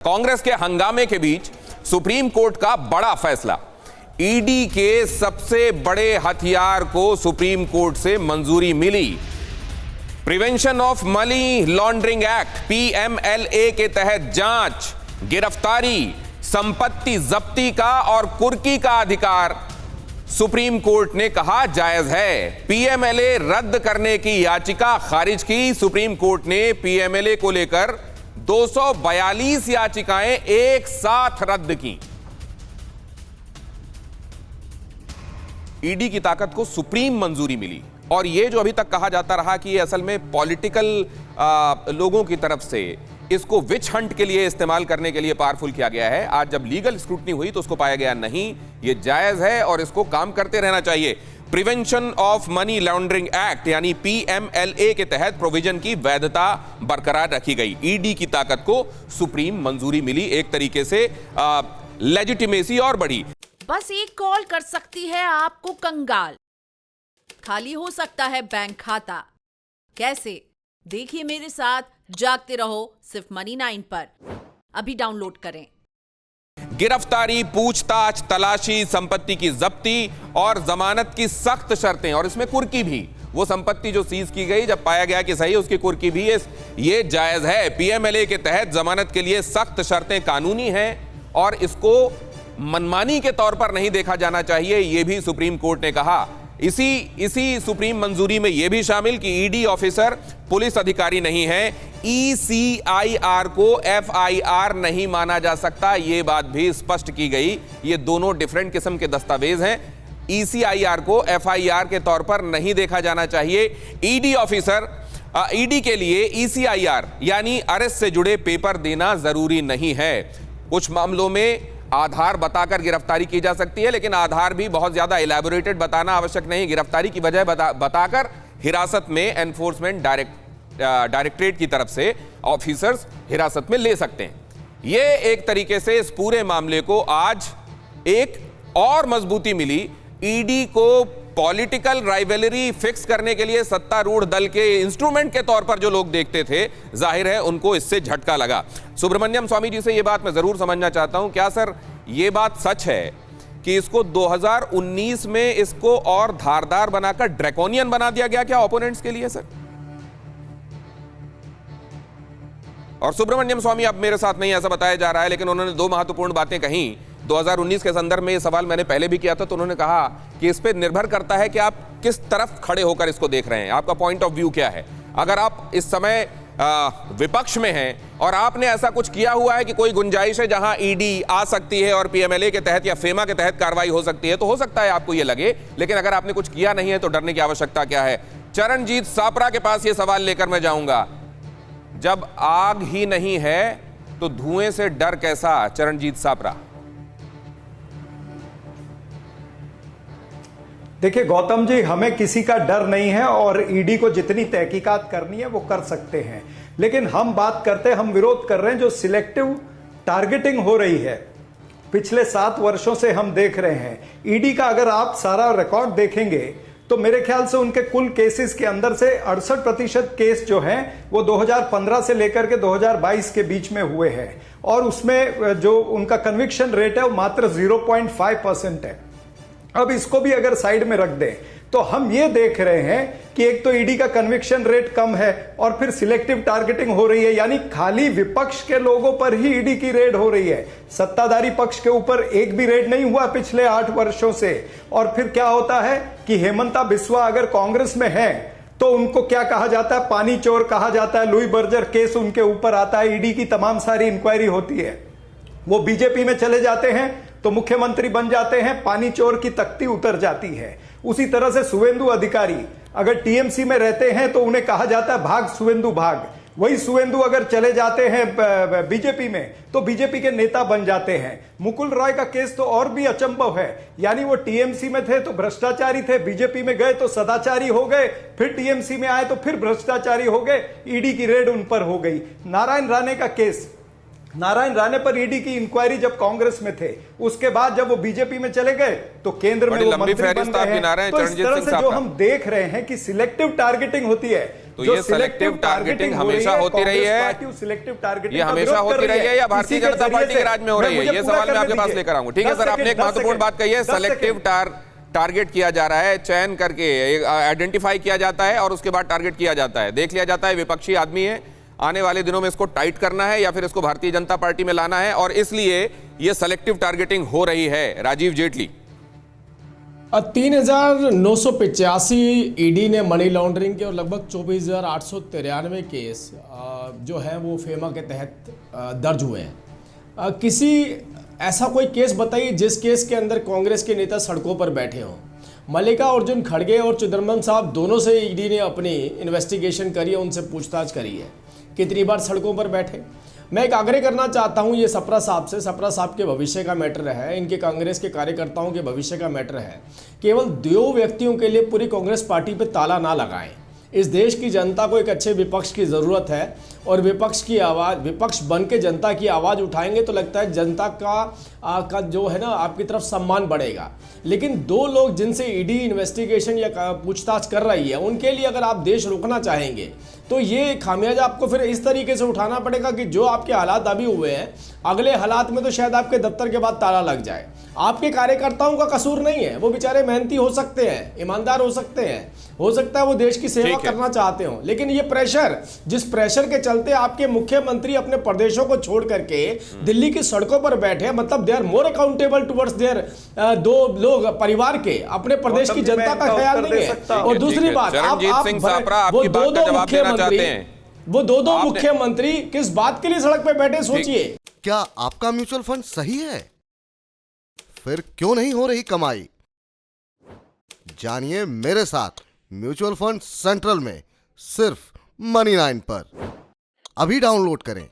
कांग्रेस के हंगामे के बीच सुप्रीम कोर्ट का बड़ा फैसला। ईडी के सबसे बड़े हथियार को सुप्रीम कोर्ट से मंजूरी मिली। Prevention of money laundering act PMLA के तहत जांच, गिरफ्तारी, संपत्ति जब्ती का और कुर्की का अधिकार सुप्रीम कोर्ट ने कहा जायज है। पीएमएलए रद्द करने की याचिका खारिज की। सुप्रीम कोर्ट ने पीएमएलए को लेकर 242 याचिकाएं एक साथ रद्द की। ईडी की ताकत को सुप्रीम मंजूरी मिली। और यह जो अभी तक कहा जाता रहा कि ये असल में पॉलिटिकल लोगों की तरफ से इसको विच हंट के लिए इस्तेमाल करने के लिए पावरफुल किया गया है, आज जब लीगल स्क्रूटनी हुई तो उसको पाया गया नहीं, ये जायज है और इसको काम करते रहना चाहिए। Prevention of money laundering act यानी पीएमएलए के तहत प्रोविजन की वैधता बरकरार रखी गई। ईडी की ताकत को सुप्रीम मंजूरी मिली। एक तरीके से लेजिटिमेसी और बढ़ी। बस एक कॉल कर सकती है आपको कंगाल। खाली हो सकता है बैंक खाता। कैसे? देखिए मेरे साथ, जागते रहो सिर्फ मनी 9 पर। अभी डाउनलोड करें। गिरफ्तारी, पूछताछ, तलाशी, संपत्ति की जब्ती और जमानत की सख्त शर्तें, और इसमें कुर्की भी। वो संपत्ति जो सीज की गई, जब पाया गया कि सही, उसकी कुर्की भी ये जायज है। पीएमएलए के तहत जमानत के लिए सख्त शर्तें कानूनी हैं और इसको मनमानी के तौर पर नहीं देखा जाना चाहिए, यह भी सुप्रीम कोर्ट ने कहा। इसी सुप्रीम मंजूरी में यह भी शामिल कि ईडी ऑफिसर पुलिस अधिकारी नहीं है। ईसीआईआर को एफआईआर नहीं माना जा सकता, यह बात भी स्पष्ट की गई। ये दोनों डिफरेंट किस्म के दस्तावेज हैं। ईसीआईआर को एफआईआर के तौर पर नहीं देखा जाना चाहिए। ईडी ऑफिसर ईडी के लिए ईसीआईआर यानी अरेस्ट से जुड़े पेपर देना जरूरी नहीं है। कुछ मामलों में आधार बताकर गिरफ्तारी की जा सकती है, लेकिन आधार भी बहुत ज्यादा इलैबोरेटेड बताना आवश्यक नहीं। गिरफ्तारी की वजह बताकर हिरासत में एनफोर्समेंट डायरेक्टरेट की तरफ से ऑफिसर्स हिरासत में ले सकते हैं। यह एक तरीके से इस पूरे मामले को आज एक और मजबूती मिली। ईडी को पॉलिटिकल राइवलरी फिक्स करने के लिए सत्तारूढ़ दल के इंस्ट्रूमेंट के तौर पर जो लोग देखते थे, जाहिर है उनको इससे झटका लगा। सुब्रमण्यम स्वामी जी से यह बात मैं जरूर समझना चाहता हूं, क्या सर यह बात सच है कि इसको 2019 में इसको और धारदार बनाकर ड्रैकोनियन बना दिया गया क्या ओपोनेंट्स के लिए सर? और सुब्रमण्यम स्वामी अब मेरे साथ नहीं ऐसा बताया जा रहा है, लेकिन उन्होंने दो महत्वपूर्ण बातें कही 2019 के संदर्भ में। ये सवाल मैंने पहले भी किया था, तो उन्होंने कहा कि इस पे निर्भर करता है कि आप किस तरफ खड़े होकर इसको देख रहे हैं, आपका पॉइंट ऑफ व्यू क्या है। अगर आप इस समय विपक्ष में हैं और आपने ऐसा कुछ किया हुआ है कि कोई गुंजाइश है जहां ईडी आ सकती है और पीएमएलए के तहत या फेमा के तहत कार्रवाई हो सकती है, तो हो सकता है आपको ये लगे। लेकिन अगर आपने कुछ किया नहीं है तो डरने की आवश्यकता क्या है? चरणजीत सापरा के पास ये सवाल लेकर मैं जाऊंगा। जब आग ही नहीं है तो धुएं से डर कैसा? चरणजीत सापरा। देखिए गौतम जी, हमें किसी का डर नहीं है और ईडी को जितनी तहकीकात करनी है वो कर सकते हैं, लेकिन हम बात करते हैं, हम विरोध कर रहे हैं जो सिलेक्टिव टारगेटिंग हो रही है। पिछले 7 वर्षों से हम देख रहे हैं ईडी का। अगर आप सारा रिकॉर्ड देखेंगे तो मेरे ख्याल से उनके कुल केसेस के अंदर से 68% केस जो हैं वो 2015 से लेकर के 2022 के बीच में हुए हैं, और उसमें जो उनका कन्विक्शन रेट है वो मात्र 0.5% है। अब इसको भी अगर साइड में रख दें तो हम ये देख रहे हैं कि एक तो ईडी का कन्विक्शन रेट कम है और फिर सिलेक्टिव टारगेटिंग हो रही है, यानी खाली विपक्ष के लोगों पर ही ईडी की रेड हो रही है। सत्ताधारी पक्ष के ऊपर एक भी रेड नहीं हुआ पिछले 8 वर्षों से। और फिर क्या होता है कि हेमंता बिस्वा अगर कांग्रेस में है तो उनको क्या कहा जाता है? पानी चोर कहा जाता है। लुई बर्जर केस उनके ऊपर आता है, ईडी की तमाम सारी इंक्वायरी होती है। वो बीजेपी में चले जाते हैं तो मुख्यमंत्री बन जाते हैं, पानी चोर की तख्ती उतर जाती है। उसी तरह से शुवेंदु अधिकारी अगर टीएमसी में रहते हैं तो उन्हें कहा जाता है भाग शुवेंदु भाग। वही शुवेंदु अगर चले जाते हैं बीजेपी में तो बीजेपी के नेता बन जाते हैं। मुकुल रॉय का केस तो और भी अचंभव है, यानी वो टीएमसी में थे तो भ्रष्टाचारी थे, बीजेपी में गए तो सदाचारी हो गए, फिर टीएमसी में आए तो फिर भ्रष्टाचारी हो गए, ईडी की रेड उन पर हो गई। नारायण राणे का केस, नारायण राणे पर ईडी की इंक्वायरी जब कांग्रेस में थे, उसके बाद जब वो बीजेपी में चले गए तो केंद्र में वो मंत्री बन गए हैं। तो इस तरह से जो हम देख रहे हैं कि सिलेक्टिव टारगेटिंग होती है, तो ये सेलेक्टिव टारगेटिंग हमेशा होती रही है, सिलेक्टिव टारगेटिंग ये हमेशा होती रही है या भारतीय जनता पार्टी के राज में हो रही है? ये सवाल मैं आपके पास लेकर आऊंगा। ठीक है सर, आपने एक महत्वपूर्ण बात कही है, सेलेक्टिव टारगेट किया जा रहा है, चयन करके आइडेंटिफाई किया जाता है और उसके बाद टारगेट किया जाता है, देख लिया जाता है विपक्षी आदमी है, आने वाले दिनों में इसको टाइट करना है या फिर इसको भारतीय जनता पार्टी में लाना है, और इसलिए ये सेलेक्टिव टारगेटिंग हो रही है। राजीव जेटली, 3,985 ईडी ने मनी लॉन्ड्रिंग के और लगभग 24,893 केस जो है वो फेमा के तहत दर्ज हुए हैं। किसी ऐसा कोई केस बताइए जिस केस के अंदर कांग्रेस के नेता सड़कों पर बैठे हों। मल्लिकार्जुन खड़गे और चिदम्बरम साहब दोनों से ईडी ने अपनी इन्वेस्टिगेशन करी है, उनसे पूछताछ करी है, कितनी बार सड़कों पर बैठे। मैं एक आग्रह करना चाहता हूं ये सप्रा साहब से, सप्रा साहब के भविष्य का मैटर है, इनके कांग्रेस के कार्यकर्ताओं के भविष्य का मैटर है। केवल 2 व्यक्तियों के लिए पूरी कांग्रेस पार्टी पे ताला ना लगाएं। इस देश की जनता को एक अच्छे विपक्ष की ज़रूरत है और विपक्ष बन के जनता की आवाज़ उठाएंगे तो लगता है जनता का जो है ना आपकी तरफ सम्मान बढ़ेगा। लेकिन 2 लोग जिनसे ईडी इन्वेस्टिगेशन या पूछताछ कर रही है, उनके लिए अगर आप देश रोकना चाहेंगे तो ये खामियाजा आपको फिर इस तरीके से उठाना पड़ेगा कि जो आपके हालात अभी हुए हैं, अगले हालात में तो शायद आपके दफ्तर के बाद ताला लग जाए। आपके कार्यकर्ताओं का कसूर नहीं है, वो बेचारे मेहनती हो सकते हैं, ईमानदार हो सकते हैं, हो सकता है वो देश की सेवा करना चाहते हो, लेकिन ये प्रेशर, जिस प्रेशर के चलते आपके मुख्यमंत्री अपने प्रदेशों को छोड़ करके दिल्ली की सड़कों पर बैठे, मतलब they are more accountable towards their 2 लोग परिवार के, अपने प्रदेश की जनता का ख्याल नहीं है। और दूसरी बात, वो दो मुख्यमंत्री किस बात के लिए सड़क पे बैठे, सोचिए। क्या आपका म्यूचुअल फंड सही है? फिर क्यों नहीं हो रही कमाई? जानिए मेरे साथ म्यूचुअल फंड सेंट्रल में, सिर्फ मनी 9 पर। अभी डाउनलोड करें।